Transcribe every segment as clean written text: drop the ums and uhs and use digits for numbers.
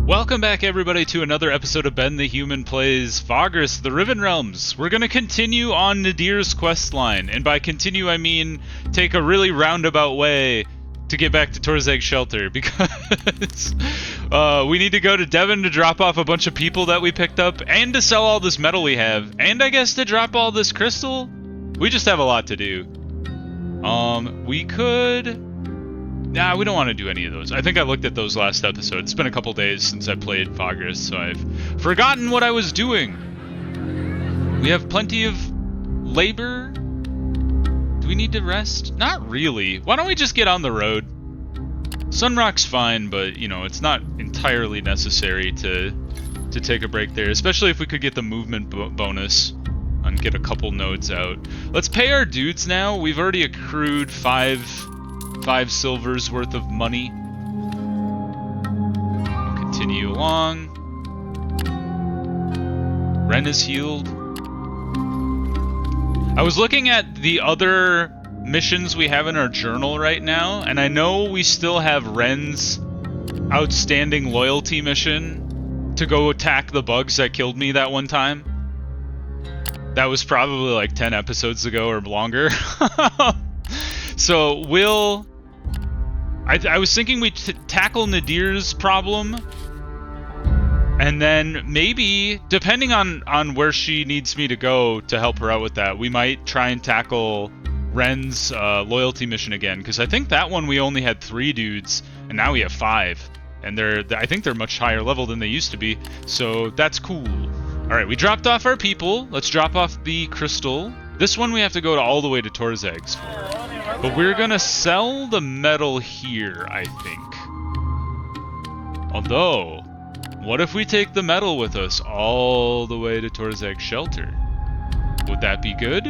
Welcome back, everybody, to another episode of Ben the Human Plays Vagrus, the Riven Realms. We're going to continue on Nadir's quest line, and by continue I mean take a really roundabout way to get back to Torzeg's shelter, because we need to go to Devon to drop off a bunch of people that we picked up, and to sell all this metal we have, and I guess to drop all this crystal. We just have a lot to do. We could... Nah, we don't want to do any of those. I think I looked at those last episode. It's been a couple days since I played Vagrus, so I've forgotten what I was doing. We have plenty of labor. Do we need to rest? Not really. Why don't we just get on the road? Sunrock's fine, but, you know, it's not entirely necessary to take a break there, especially if we could get the movement bonus and get a couple nodes out. Let's pay our dudes now. We've already accrued 5 silvers worth of money. We'll continue along. Ren is healed. I was looking at the other missions we have in our journal right now, and I know we still have Ren's outstanding loyalty mission to go attack the bugs that killed me that one time. That was probably like 10 episodes ago or longer. So we'll... I was thinking we'd tackle Nadir's problem, and then maybe, depending on where she needs me to go to help her out with that, we might try and tackle Ren's loyalty mission again, because I think that one we only had 3 dudes, and now we have 5, and I think they're much higher level than they used to be, so that's cool. Alright, we dropped off our people. Let's drop off the crystal. This one we have to go all the way to Torzeg's for. But we're gonna sell the metal here, I think. Although, what if we take the metal with us all the way to Torzeg's shelter? Would that be good?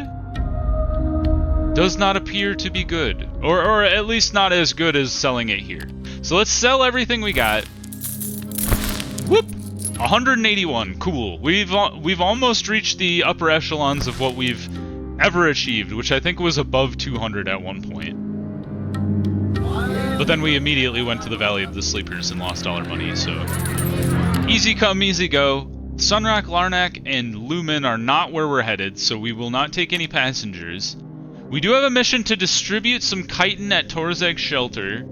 Does not appear to be good. Or at least not as good as selling it here. So let's sell everything we got. Whoop! 181, cool. We've almost reached the upper echelons of what we've ever achieved, which I think was above 200 at one point. But then we immediately went to the Valley of the Sleepers and lost all our money, so... Easy come, easy go. Sunrock, Larnak, and Lumen are not where we're headed, so we will not take any passengers. We do have a mission to distribute some chitin at Torzeg's shelter.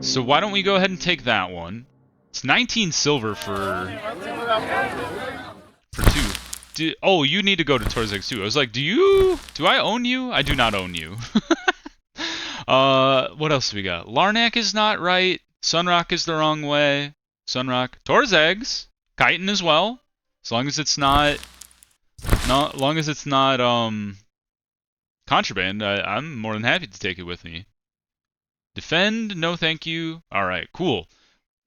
So why don't we go ahead and take that one? It's 19 silver for 2. Oh, you need to go to Torzeg's too. I was like, do I own you? I do not own you. What else do we got? Larnak is not right. Sunrock is the wrong way. Sunrock. Torzeg's. Chitin as well. As long as it's not contraband, I'm more than happy to take it with me. Defend? No thank you. Alright, cool.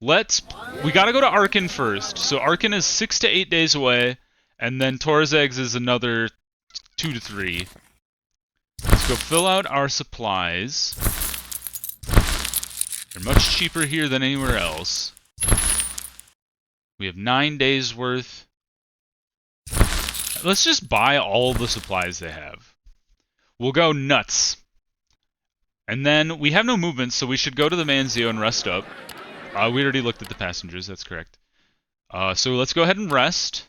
We gotta go to Arcane first. So Arcane is 6 to 8 days away. And then Torzeg's is another 2 to 3. Let's go fill out our supplies. They're much cheaper here than anywhere else. We have 9 days worth. Let's just buy all the supplies they have. We'll go nuts. And then we have no movement, so we should go to the Manzio and rest up. We already looked at the passengers, that's correct. So let's go ahead and rest.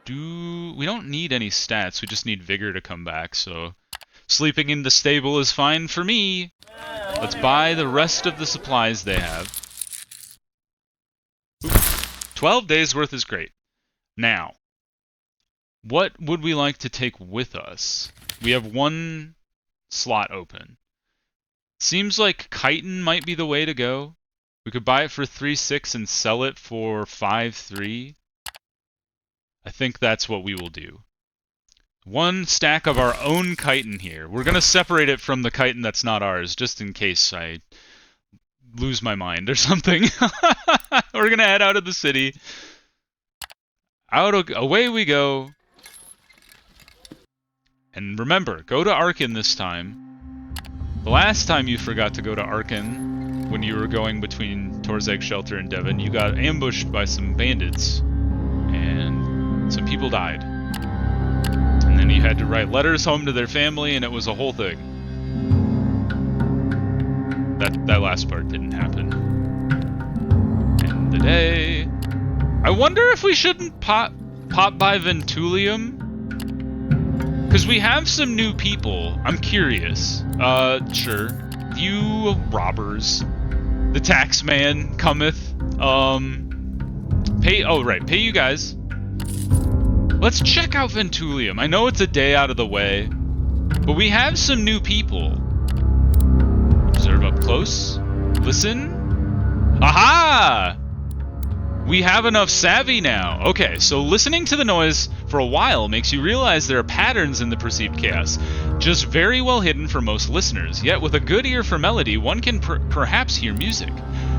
We don't need any stats, we just need vigor to come back, so sleeping in the stable is fine for me. Let's buy the rest of the supplies they have. Oop. 12 days worth is great. Now, what would we like to take with us? We have 1 slot open. Seems like chitin might be the way to go. We could buy it for 3.6 and sell it for 5.3. I think that's what we will do. 1 stack of our own chitin here. We're going to separate it from the chitin that's not ours, just in case I lose my mind or something. We're going to head out of the city. Away we go. And remember, go to Arcane this time. The last time you forgot to go to Arcane, when you were going between Torzeg's shelter and Devon, you got ambushed by some bandits. And some people died. And then you had to write letters home to their family, and it was a whole thing. That last part didn't happen. End the day. I wonder if we shouldn't pop by Ventulium? Because we have some new people. I'm curious. Sure. You robbers. The tax man cometh. Pay you guys. Let's check out Ventulium. I know it's a day out of the way, but we have some new people. Observe up close. Listen. Aha! We have enough savvy now. Okay, so listening to the noise for a while makes you realize there are patterns in the perceived chaos, just very well hidden for most listeners. Yet with a good ear for melody, one can perhaps hear music.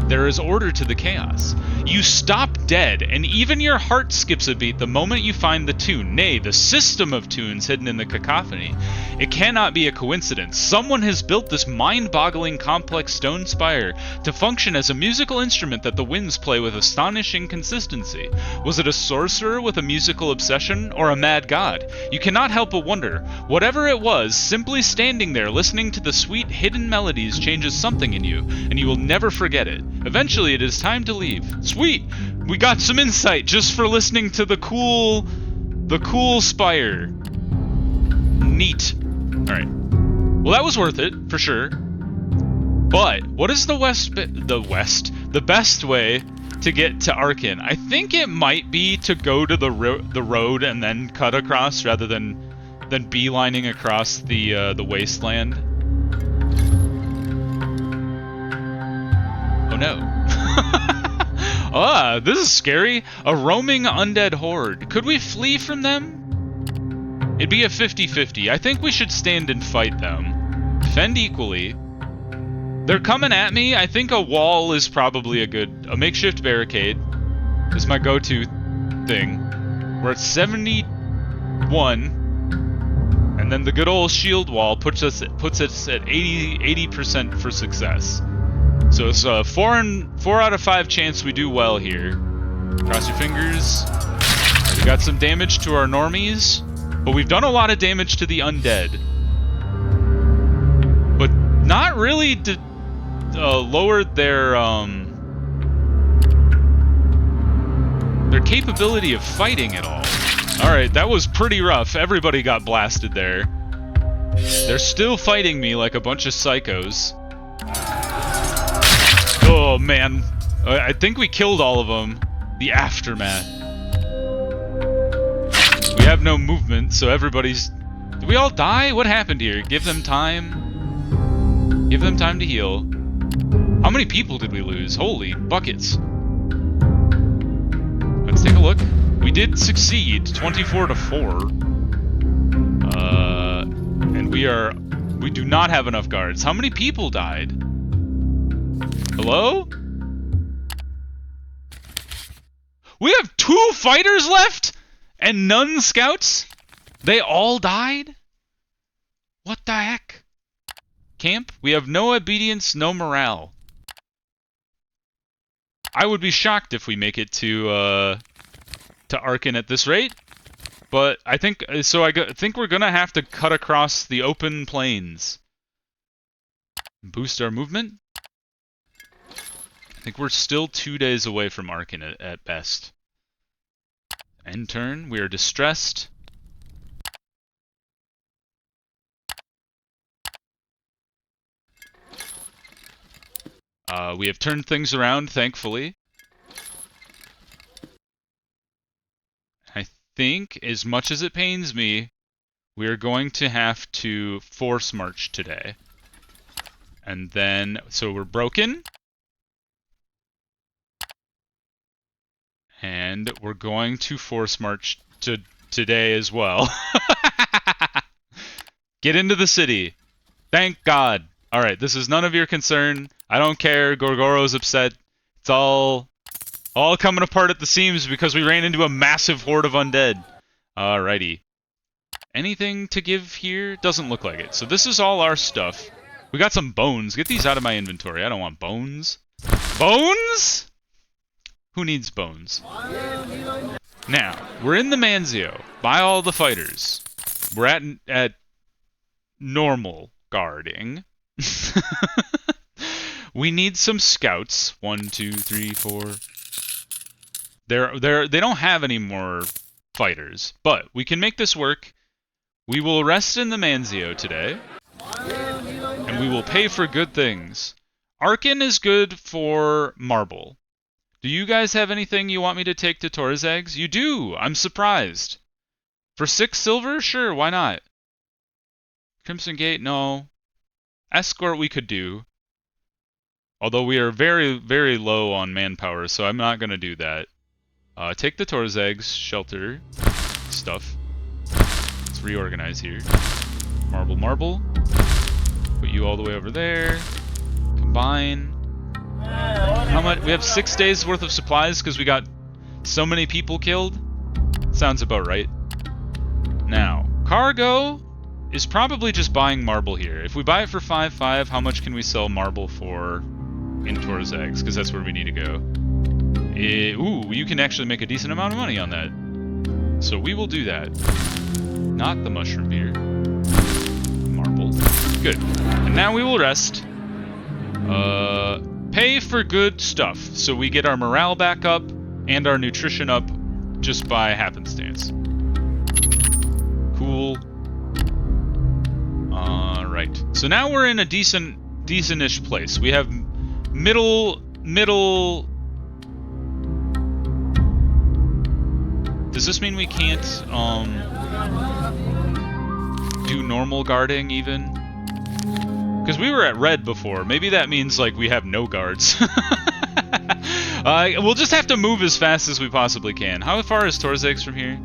There is order to the chaos. You stop dead, and even your heart skips a beat the moment you find the tune, nay, the system of tunes hidden in the cacophony. It cannot be a coincidence. Someone has built this mind-boggling complex stone spire to function as a musical instrument that the winds play with astonishing consistency. Was it a sorcerer with a musical obsession, or a mad god? You cannot help but wonder. Whatever it was, simply standing there listening to the sweet hidden melodies changes something in you, and you will never forget it. Eventually, it is time to leave. Sweet! We got some insight just for listening to the cool Spire. Neat. Alright. Well, that was worth it, for sure. But, what is the best way to get to Arcane? I think it might be to go to the road and then cut across, rather than beelining across the wasteland. Oh no. Ah, this is scary. A roaming undead horde. Could we flee from them? It'd be a 50-50. I think we should stand and fight them. Defend equally. They're coming at me. I think a wall is probably a makeshift barricade is my go-to thing. We're at 71, and then the good old shield wall puts us at 80% for success. So it's a 4 out of 5 chance we do well here. Cross your fingers. We got some damage to our normies, but we've done a lot of damage to the undead. But not really lowered their capability of fighting at all. Alright, that was pretty rough. Everybody got blasted there. They're still fighting me like a bunch of psychos. Oh man, I think we killed all of them. The aftermath. We have no movement, so everybody's... Did we all die? What happened here? Give them time. Give them time to heal. How many people did we lose? Holy buckets. Let's take a look. We did succeed, 24-4. And we do not have enough guards. How many people died? Hello? We have 2 fighters left? And none scouts? They all died? What the heck? Camp? We have no obedience, no morale. I would be shocked if we make it to Arcane at this rate. But I think... So I think we're gonna have to cut across the open plains. Boost our movement. I think we're still 2 days away from Arcane at best. End turn. We are distressed. We have turned things around, thankfully. I think, as much as it pains me, we are going to have to force march today. And then, so we're broken. And we're going to force march today as well. Get into the city. Thank God. Alright, this is none of your concern. I don't care. Gorgoro's upset. It's all coming apart at the seams because we ran into a massive horde of undead. Alrighty. Anything to give here? Doesn't look like it. So this is all our stuff. We got some bones. Get these out of my inventory. I don't want bones. Bones? Who needs bones? Now, we're in the Manzio. By all the fighters. We're at normal guarding. We need some scouts. 1, 2, 3, 4. They don't have any more fighters, but we can make this work. We will rest in the Manzio today, and we will pay for good things. Arcane is good for marble. Do you guys have anything you want me to take to Torzag's? You do! I'm surprised. For 6 silver? Sure, why not? Crimson Gate? No. Escort we could do. Although we are very, very low on manpower, so I'm not going to do that. Take the Torzag's shelter stuff. Let's reorganize here. Marble, marble. Put you all the way over there. Combine. How much? We have 6 days worth of supplies because we got so many people killed. Sounds about right. Now, cargo is probably just buying marble here. If we buy it for 5.5, how much can we sell marble for in Torzag's? Because that's where we need to go. Ooh, you can actually make a decent amount of money on that. So we will do that. Not the mushroom beer. Marble. Good. And now we will rest. Pay for good stuff. So we get our morale back up and our nutrition up just by happenstance. Cool. Alright. So now we're in a decent-ish place. We have middle... Does this mean we can't, do normal guarding, even? Because we were at red before. Maybe that means, like, we have no guards. We'll just have to move as fast as we possibly can. How far is Torzag's from here?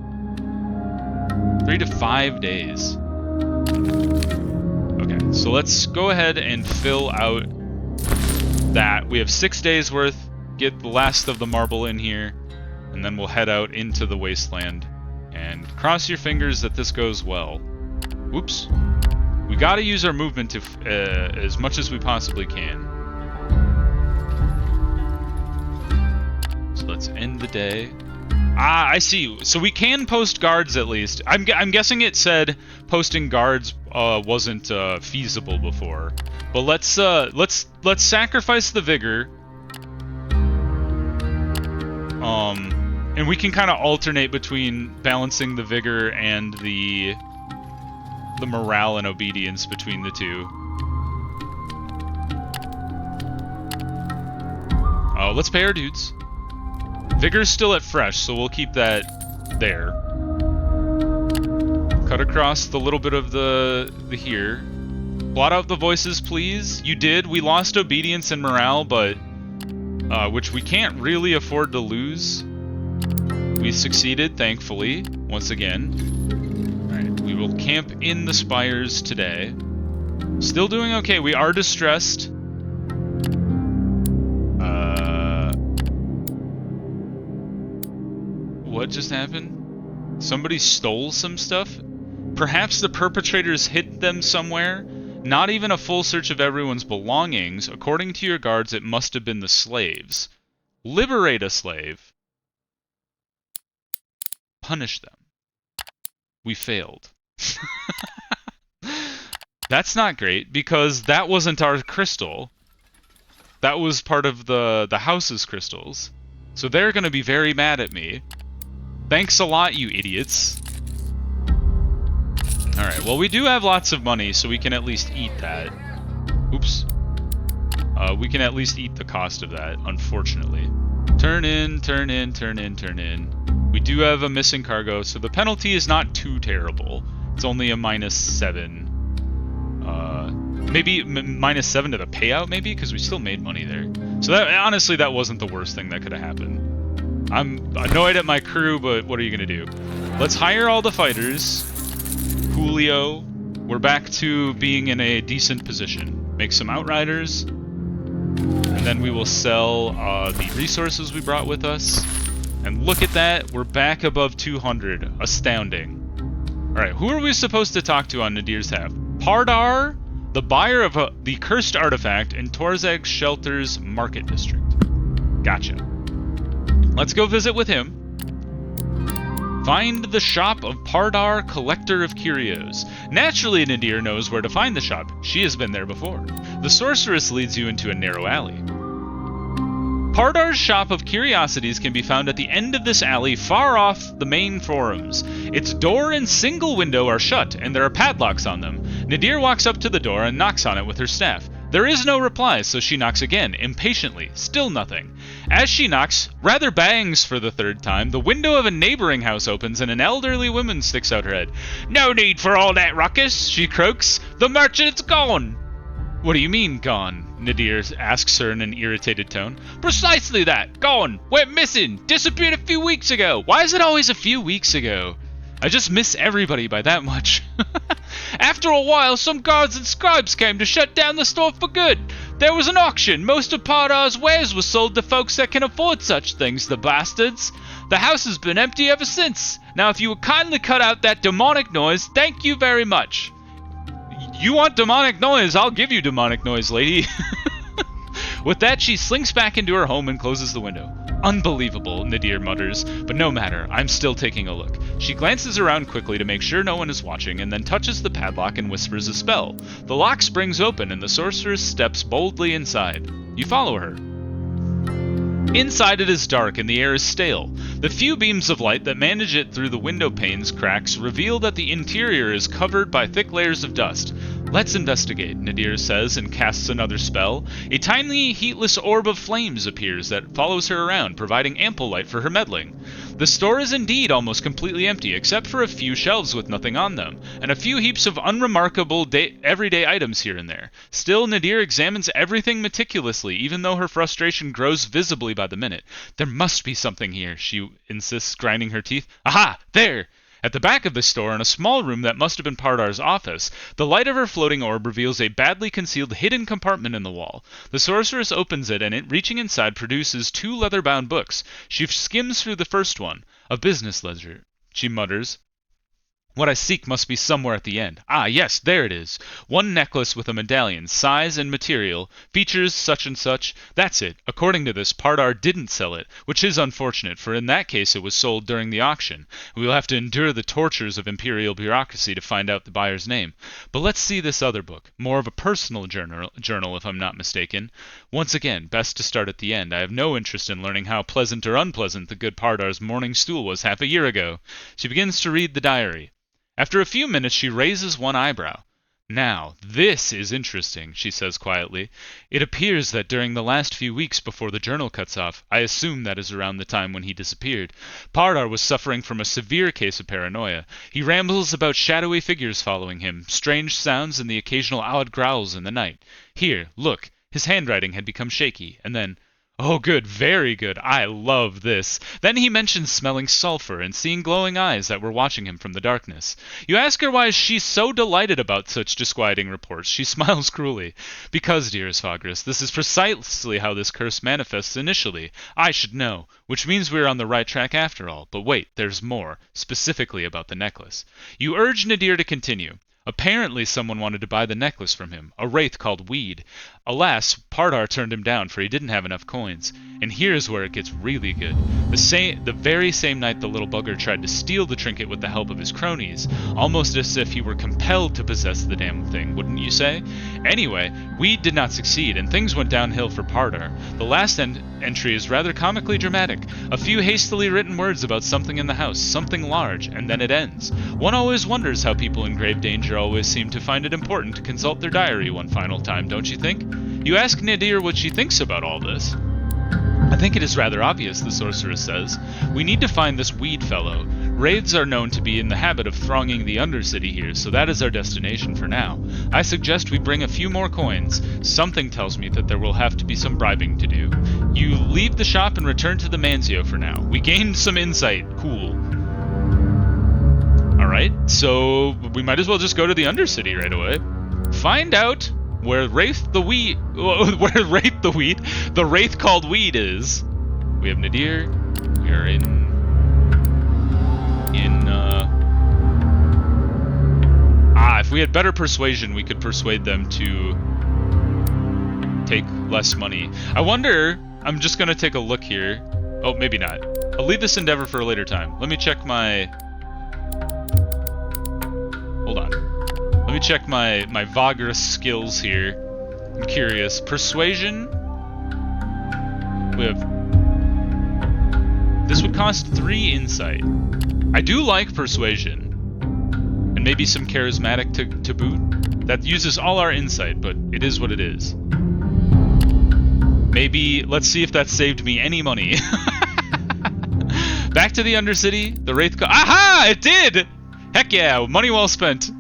3 to 5 days. Okay, so let's go ahead and fill out that. We have 6 days worth. Get the last of the marble in here. And then we'll head out into the wasteland. And cross your fingers that this goes well. Whoops. We gotta use our movement to as much as we possibly can. So let's end the day. Ah, I see. So we can post guards at least. I'm guessing it said posting guards wasn't feasible before. But let's sacrifice the vigor. And we can kind of alternate between balancing the vigor and the morale and obedience between the two. Let's pay our dudes. Vigor's still at fresh, so we'll keep that there. Cut across the little bit of the here. Blot out the voices, please. You did. We lost obedience and morale, but which we can't really afford to lose. We succeeded, thankfully, once again. Alright, we will camp in the spires today. Still doing okay. We are distressed. What just happened? Somebody stole some stuff? Perhaps the perpetrators hid them somewhere? Not even a full search of everyone's belongings. According to your guards, it must have been the slaves. Liberate a slave. Punish them. We failed. That's not great, because that wasn't our crystal. That was part of the house's crystals. So they're going to be very mad at me. Thanks a lot, you idiots. Alright, well, we do have lots of money, so we can at least eat that. Oops. We can at least eat the cost of that, unfortunately. Turn in, turn in, turn in, turn in. We do have a missing cargo, so the penalty is not too terrible. It's only a -7. Maybe -7 to the payout, maybe? Because we still made money there. So that, honestly, that wasn't the worst thing that could have happened. I'm annoyed at my crew, but what are you going to do? Let's hire all the fighters. Julio. We're back to being in a decent position. Make some outriders. And then we will sell the resources we brought with us. And look at that. We're back above 200. Astounding. Alright, who are we supposed to talk to on Nadir's half? Pardar, the buyer of the cursed artifact in Torzag Shelter's market district. Gotcha. Let's go visit with him. Find the shop of Pardar, Collector of Curios. Naturally, Nadir knows where to find the shop. She has been there before. The sorceress leads you into a narrow alley. Pardar's shop of curiosities can be found at the end of this alley, far off the main forums. Its door and single window are shut, and there are padlocks on them. Nadir walks up to the door and knocks on it with her staff. There is no reply, so she knocks again, impatiently. Still nothing. As she knocks, rather bangs for the third time, the window of a neighboring house opens and an elderly woman sticks out her head. "No need for all that ruckus," she croaks. "The merchant's gone." "What do you mean, gone?" Nadir asks her in an irritated tone. "Precisely that. Gone. Went missing. Disappeared a few weeks ago." Why is it always a few weeks ago? I just miss everybody by that much. "After a while, some guards and scribes came to shut down the store for good. There was an auction. Most of Pardar's wares were sold to folks that can afford such things, the bastards. The house has been empty ever since. Now, if you would kindly cut out that demonic noise, thank you very much." You want demonic noise? I'll give you demonic noise, lady. With that, she slinks back into her home and closes the window. "Unbelievable," Nadir mutters, but no matter, I'm still taking a look. She glances around quickly to make sure no one is watching, and then touches the padlock and whispers a spell. The lock springs open, and the sorceress steps boldly inside. You follow her. Inside it is dark and the air is stale. The few beams of light that manage it through the window panes cracks reveal that the interior is covered by thick layers of dust. "Let's investigate," Nadir says and casts another spell. A tiny, heatless orb of flames appears that follows her around, providing ample light for her meddling. The store is indeed almost completely empty, except for a few shelves with nothing on them, and a few heaps of unremarkable everyday items here and there. Still, Nadir examines everything meticulously, even though her frustration grows visibly by the minute. "There must be something here," she insists, grinding her teeth. "Aha! There!" At the back of the store, in a small room that must have been Pardar's office, the light of her floating orb reveals a badly concealed hidden compartment in the wall. The sorceress opens it and, reaching inside, produces 2 leather-bound books. She skims through the first one. "A business ledger," she mutters. "What I seek must be somewhere at the end. Ah, yes, there it is. One necklace with a medallion, size and material, features such and such. That's it. According to this, Pardar didn't sell it, which is unfortunate, for in that case it was sold during the auction. We will have to endure the tortures of imperial bureaucracy to find out the buyer's name. But let's see this other book. More of a personal journal, if I'm not mistaken. Once again, best to start at the end. I have no interest in learning how pleasant or unpleasant the good Pardar's morning stool was half a year ago." She begins to read the diary. After a few minutes, she raises one eyebrow. "Now, this is interesting," she says quietly. "It appears that during the last few weeks before the journal cuts off, I assume that is around the time when he disappeared, Pardar was suffering from a severe case of paranoia. He rambles about shadowy figures following him, strange sounds, and the occasional odd growls in the night. Here, look, his handwriting had become shaky, and then... Oh, good, very good. I love this. Then he mentions smelling sulfur and seeing glowing eyes that were watching him from the darkness. You ask her why she's so delighted about such disquieting reports. She smiles cruelly. "Because, dearest Vagrus, this is precisely how this curse manifests initially. I should know, which means we're on the right track after all. But wait, there's more, specifically about the necklace." You urge Nadir to continue. Apparently someone wanted to buy the necklace from him, a wraith called Weed. Alas, Pardar turned him down for he didn't have enough coins. And here's where it gets really good. The very same night the little bugger tried to steal the trinket with the help of his cronies, almost as if he were compelled to possess the damn thing, wouldn't you say? Anyway, Weed did not succeed, and things went downhill for Pardar. The last entry is rather comically dramatic. A few hastily written words about something in the house, something large, and then it ends. One always wonders how people in grave danger always seem to find it important to consult their diary one final time, don't you think? You ask Nadir what she thinks about all this. "I think it is rather obvious," the sorceress says. "We need to find this Weed fellow. Wraiths are known to be in the habit of thronging the Undercity here, so that is our destination for now. I suggest we bring a few more coins. Something tells me that there will have to be some bribing to do. You leave the shop and return to the Manzio for now. We gained some insight. Cool. Alright, so we might as well just go to the Undercity right away. Find out where the wraith called Weed is. We have Nadir. We are if we had better persuasion, we could persuade them to take less money. I wonder, I'm just gonna take a look here. Oh, maybe not. I'll leave this endeavor for a later time. Let me check my hold on. Let me check my Vagrus skills here. I'm curious. Persuasion. We have... This would cost 3 insight. I do like persuasion. And maybe some charismatic to boot. That uses all our insight, but it is what it is. Maybe, let's see if that saved me any money. Back to the Undercity, the Wraith... Aha! It did! Heck yeah, money well spent.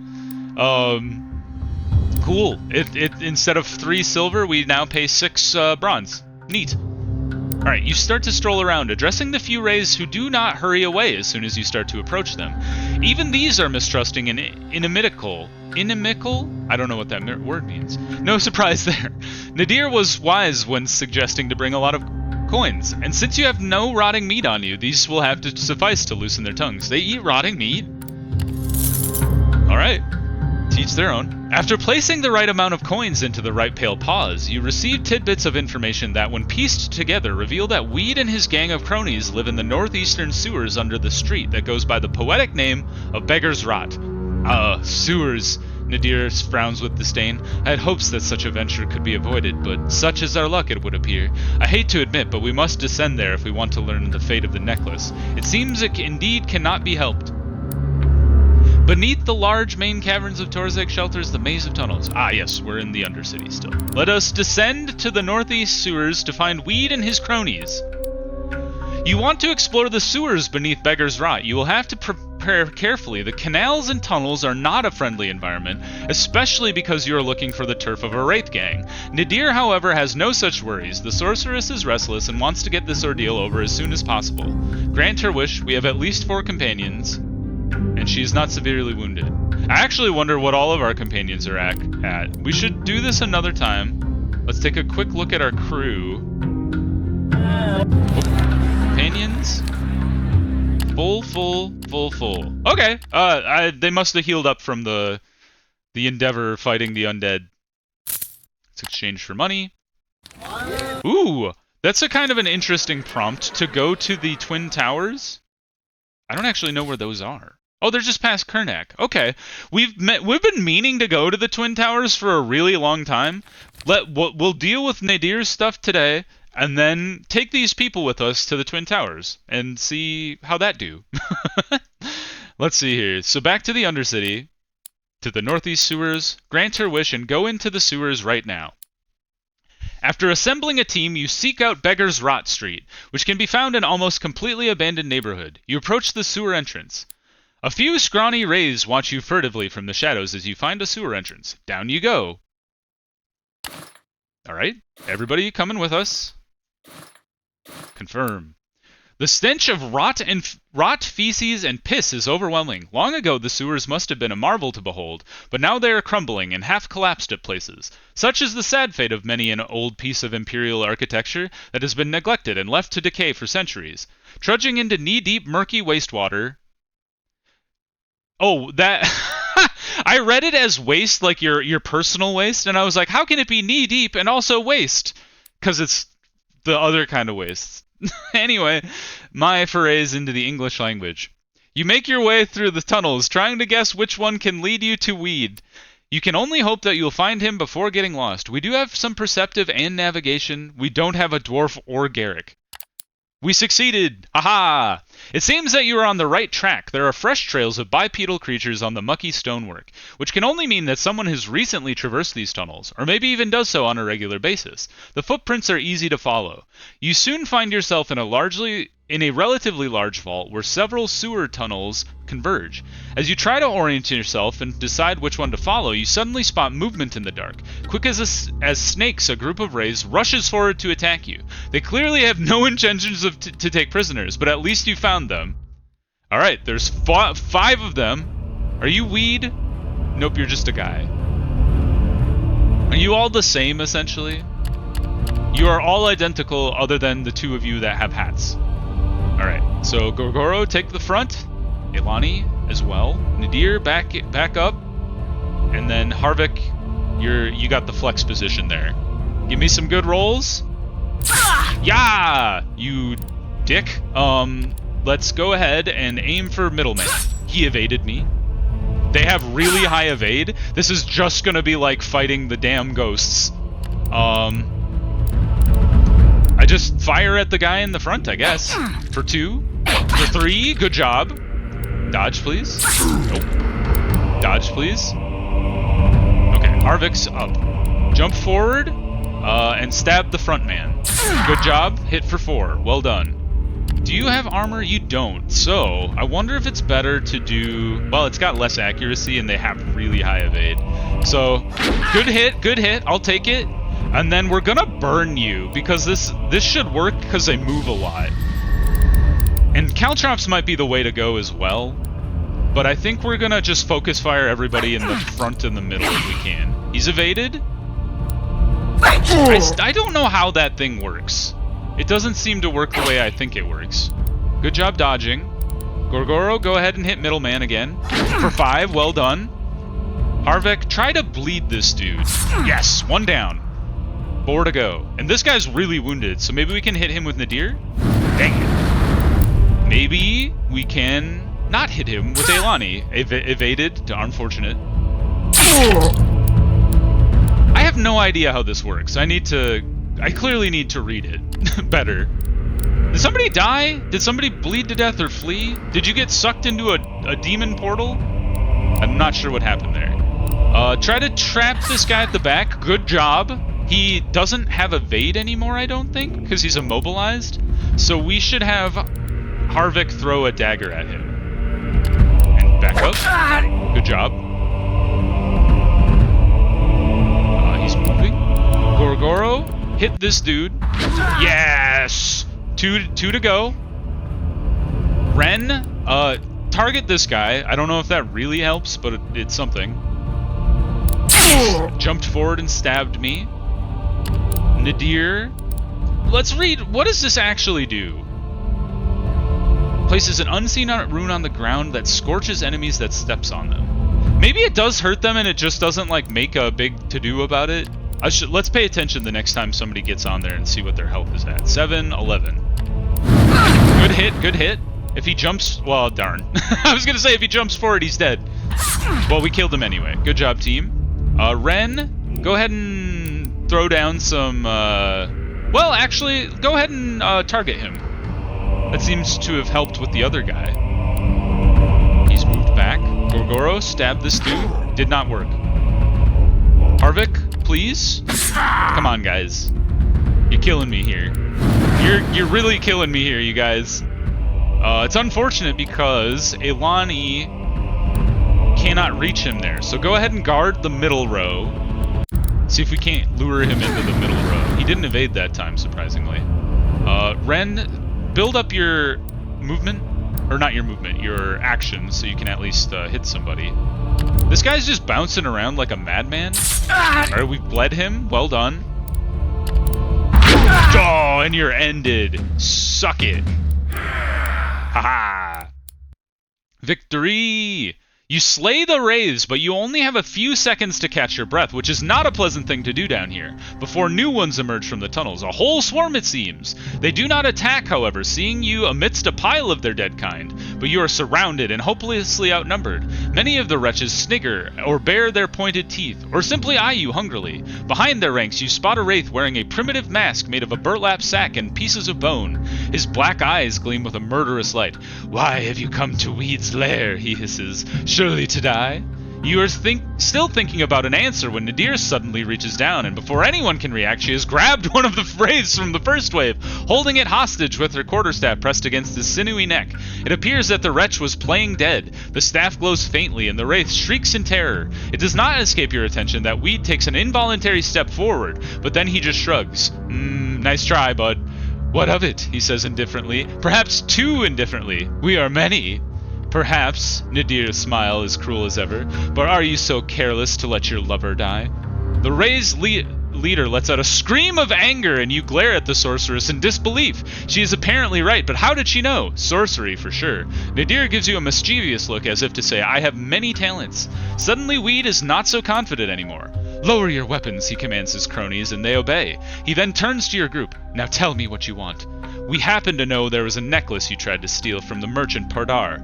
Cool. It instead of 3 silver, we now pay 6 bronze. Neat. Alright, you start to stroll around, addressing the few Wraiths who do not hurry away as soon as you start to approach them. Even these are mistrusting and inimical. Inimical? I don't know what that word means. No surprise there. Nadir was wise when suggesting to bring a lot of coins, and since you have no rotting meat on you, these will have to suffice to loosen their tongues. They eat rotting meat? Alright. Teach their own. After placing the right amount of coins into the right pale paws, you receive tidbits of information that, when pieced together, reveal that Weed and his gang of cronies live in the northeastern sewers under the street that goes by the poetic name of Beggar's Rot. Sewers. Nadir frowns with disdain. I had hopes that such a venture could be avoided, but such is our luck, it would appear. I hate to admit, but we must descend there if we want to learn the fate of the necklace. It seems it indeed cannot be helped. Beneath the large main caverns of Torzeg shelters the maze of tunnels. Ah yes, we're in the Undercity still. Let us descend to the northeast sewers to find Weed and his cronies. You want to explore the sewers beneath Beggar's Rot. You will have to prepare carefully. The canals and tunnels are not a friendly environment, especially because you are looking for the turf of a Wraith gang. Nadir, however, has no such worries. The sorceress is restless and wants to get this ordeal over as soon as possible. Grant her wish. We have at least 4 companions. And she is not severely wounded. I actually wonder what all of our companions are at. We should do this another time. Let's take a quick look at our crew. Companions? Full. Okay. They must have healed up from the Endeavor fighting the Undead. Let's exchange for money. Ooh! That's a kind of an interesting prompt to go to the Twin Towers. I don't actually know where those are. Oh, they're just past Kernak. Okay. We've been meaning to go to the Twin Towers for a really long time. We'll deal with Nadir's stuff today, and then take these people with us to the Twin Towers and see how that do. Let's see here. So back to the Undercity, to the northeast sewers. Grant her wish and go into the sewers right now. After assembling a team, you seek out Beggar's Rot Street, which can be found in almost completely abandoned neighborhood. You approach the sewer entrance. A few scrawny Wraiths watch you furtively from the shadows as you find a sewer entrance. Down you go. Alright, everybody coming with us. Confirm. The stench of rot, feces, and piss is overwhelming. Long ago, the sewers must have been a marvel to behold, but now they are crumbling and half collapsed at places. Such is the sad fate of many an old piece of imperial architecture that has been neglected and left to decay for centuries. Trudging into knee-deep, murky wastewater... Oh, that... I read it as waste, like your personal waste, and I was like, how can it be knee-deep and also waste? Because it's the other kind of waste. Anyway, my forays into the English language. You make your way through the tunnels, trying to guess which one can lead you to Weed. You can only hope that you'll find him before getting lost. We do have some perceptive and navigation. We don't have a dwarf or Garrick. We succeeded! Haha! It seems that you are on the right track. There are fresh trails of bipedal creatures on the mucky stonework, which can only mean that someone has recently traversed these tunnels, or maybe even does so on a regular basis. The footprints are easy to follow. You soon find yourself in a relatively large vault where several sewer tunnels converge. As you try to orient yourself and decide which one to follow, you suddenly spot movement in the dark. Quick as snakes, a group of Wraiths rushes forward to attack you. They clearly have no intentions to take prisoners, but at least you found them. Alright, there's 5 of them. Are you Weed? Nope, you're just a guy. Are you all the same, essentially? You are all identical other than the 2 of you that have hats. Alright, so Gorgoro, take the front. Elani as well. Nadir, back up. And then Harvick, you got the flex position there. Give me some good rolls. Yeah! You dick. Let's go ahead and aim for middleman. He evaded me. They have really high evade. This is just gonna be like fighting the damn ghosts. I just fire at the guy in the front, I guess. For 2. For 3. Good job. Dodge, please. Nope. Dodge, please. Okay, Harvik's up. Jump forward, and stab the front man. Good job. Hit for 4. Well done. Do you have armor? You don't. So, I wonder if it's better to do... Well, it's got less accuracy, and they have really high evade. So, good hit, good hit. I'll take it. And then we're gonna burn you, because this should work because they move a lot. And caltrops might be the way to go as well. But I think we're gonna just focus fire everybody in the front and the middle if we can. He's evaded. I don't know how that thing works. It doesn't seem to work the way I think it works. Good job dodging. Gorgoro, go ahead and hit middleman again. For 5, well done. Harvik, try to bleed this dude. Yes, 1 down. 4 to go. And this guy's really wounded, so maybe we can hit him with Nadir? Dang it. Maybe we can not hit him with Eilani. Evaded, unfortunate. I have no idea how this works. I clearly need to read it better. Did somebody die? Did somebody bleed to death or flee? Did you get sucked into a demon portal? I'm not sure what happened there. Try to trap this guy at the back. Good job. He doesn't have evade anymore, I don't think, because he's immobilized. So we should have Harvik throw a dagger at him. And back up. Good job. He's moving. Gorgoro, hit this dude. Yes! 2 to go. Ren, target this guy. I don't know if that really helps, but it's something. Jumped forward and stabbed me. Nadir. Let's read. What does this actually do? Places an unseen rune on the ground that scorches enemies that steps on them. Maybe it does hurt them and it just doesn't like make a big to-do about it. Let's pay attention the next time somebody gets on there and see what their health is at. 7, 11. Good hit, good hit. If he jumps... Well, darn. I was going to say if he jumps forward, he's dead. Well, we killed him anyway. Good job, team. Ren, go ahead and throw down some... Well, actually, go ahead and target him. That seems to have helped with the other guy. He's moved back. Gorgoro, stab this dude. Did not work. Harvik, please? Come on, guys. You're killing me here. You're really killing me here, you guys. It's unfortunate because Eilani cannot reach him there. So go ahead and guard the middle row. See if we can't lure him into the middle row. He didn't evade that time, surprisingly. Ren, build up your movement. Or not your movement, your action, so you can at least hit somebody. This guy's just bouncing around like a madman. Alright, we've bled him. Well done. Oh, and you're ended. Suck it. Haha. Victory! You slay the wraiths, but you only have a few seconds to catch your breath, which is not a pleasant thing to do down here, before new ones emerge from the tunnels. A whole swarm, it seems. They do not attack, however, seeing you amidst a pile of their dead kind, but you are surrounded and hopelessly outnumbered. Many of the wretches snigger, or bare their pointed teeth, or simply eye you hungrily. Behind their ranks, you spot a wraith wearing a primitive mask made of a burlap sack and pieces of bone. His black eyes gleam with a murderous light. "Why have you come to Weed's lair?" he hisses. "Surely to die?" You are still thinking about an answer when Nadir suddenly reaches down, and before anyone can react, she has grabbed one of the wraiths from the first wave, holding it hostage with her quarterstaff pressed against his sinewy neck. It appears that the wretch was playing dead. The staff glows faintly, and the wraith shrieks in terror. It does not escape your attention that Weed takes an involuntary step forward, but then he just shrugs. Nice try, bud." "What of it?" he says indifferently. Perhaps too indifferently. "We are many." "Perhaps," Nadir's smile is cruel as ever, "but are you so careless to let your lover die?" The Ray's leader lets out a scream of anger, and you glare at the sorceress in disbelief. She is apparently right, but how did she know? Sorcery, for sure. Nadir gives you a mischievous look as if to say, "I have many talents." Suddenly, Weed is not so confident anymore. "Lower your weapons," he commands his cronies, and they obey. He then turns to your group. "Now tell me what you want." "We happen to know there was a necklace you tried to steal from the merchant Pardar."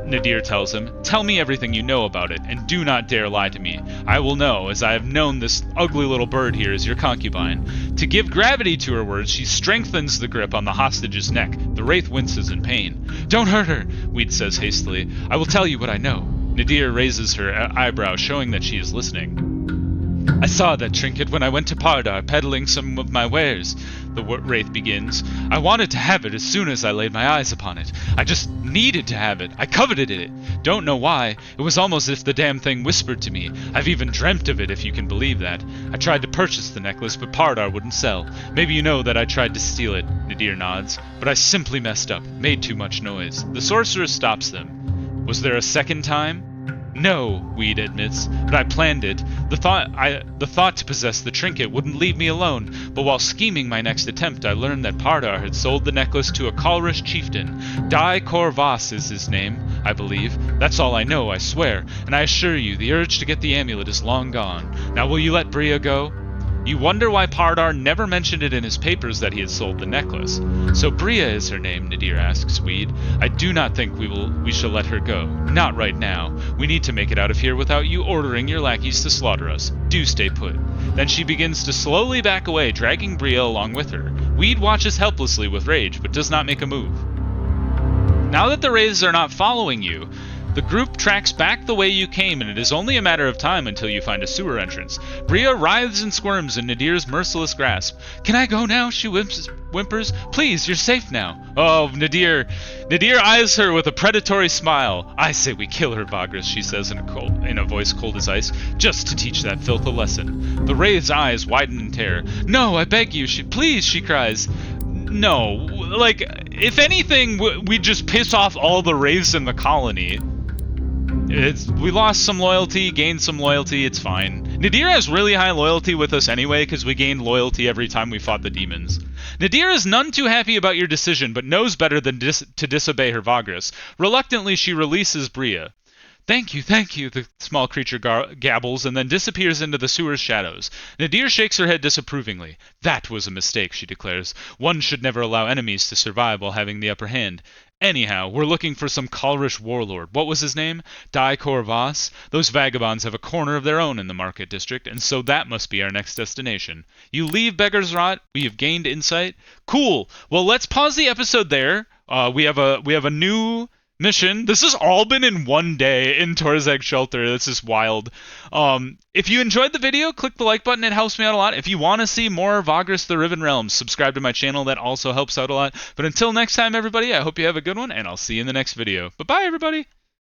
Nadir tells him. Tell me everything you know about it, and do not dare lie to me. I will know, as I have known this ugly little bird here is your concubine. To give gravity to her words, she strengthens the grip on the hostage's neck. The wraith winces in pain. Don't hurt her, Weed says hastily. I will tell you what I know. Nadir raises her eyebrow, showing that she is listening. I saw that trinket when I went to Pardar, peddling some of my wares, the wraith begins. I wanted to have it as soon as I laid my eyes upon it. I just needed to have it. I coveted it. Don't know why. It was almost as if the damn thing whispered to me. I've even dreamt of it, if you can believe that. I tried to purchase the necklace, but Pardar wouldn't sell. Maybe you know that I tried to steal it, Nadir nods. But I simply messed up, made too much noise. The sorceress stops them. Was there a second time? No, Weed admits, but I planned it. The thought to possess the trinket wouldn't leave me alone, but while scheming my next attempt, I learned that Pardar had sold the necklace to a Kalrish chieftain. Dai Korvas is his name, I believe. That's all I know, I swear, and I assure you, the urge to get the amulet is long gone. Now will you let Bria go? You wonder why Pardar never mentioned it in his papers that he had sold the necklace. So Bria is her name, Nadir asks Weed. I do not think we shall let her go. Not right now. We need to make it out of here without you ordering your lackeys to slaughter us. Do stay put. Then she begins to slowly back away, dragging Bria along with her. Weed watches helplessly with rage, but does not make a move. Now that the wraiths are not following you, the group tracks back the way you came, and it is only a matter of time until you find a sewer entrance. Bria writhes and squirms in Nadir's merciless grasp. Can I go now? She whimpers. Please, you're safe now. Oh, Nadir. Nadir eyes her with a predatory smile. I say we kill her, Vagrus, she says in a voice cold as ice, just to teach that filth a lesson. The wraith's eyes widen in terror. No, I beg you, please, she cries. No, like, if anything, we just piss off all the wraiths in the colony. We lost some loyalty, gained some loyalty, it's fine. Nadir has really high loyalty with us anyway, because we gained loyalty every time we fought the demons. Nadir is none too happy about your decision, but knows better than to disobey her Vagrus. Reluctantly, she releases Bria. Thank you, the small creature gabbles and then disappears into the sewer's shadows. Nadir shakes her head disapprovingly. That was a mistake, she declares. One should never allow enemies to survive while having the upper hand. Anyhow, we're looking for some Kalrish warlord. What was his name? Dai Korvas? Those vagabonds have a corner of their own in the market district, and so that must be our next destination. You leave Beggar's Rot? We have gained insight? Cool! Well, let's pause the episode there. We have a new mission. This has all been in one day in Torzeg Shelter. This is wild. If you enjoyed the video, click the like button. It helps me out a lot. If you want to see more Vagrus the Riven Realms, subscribe to my channel. That also helps out a lot. But until next time, everybody, I hope you have a good one, and I'll see you in the next video. Bye-bye, everybody!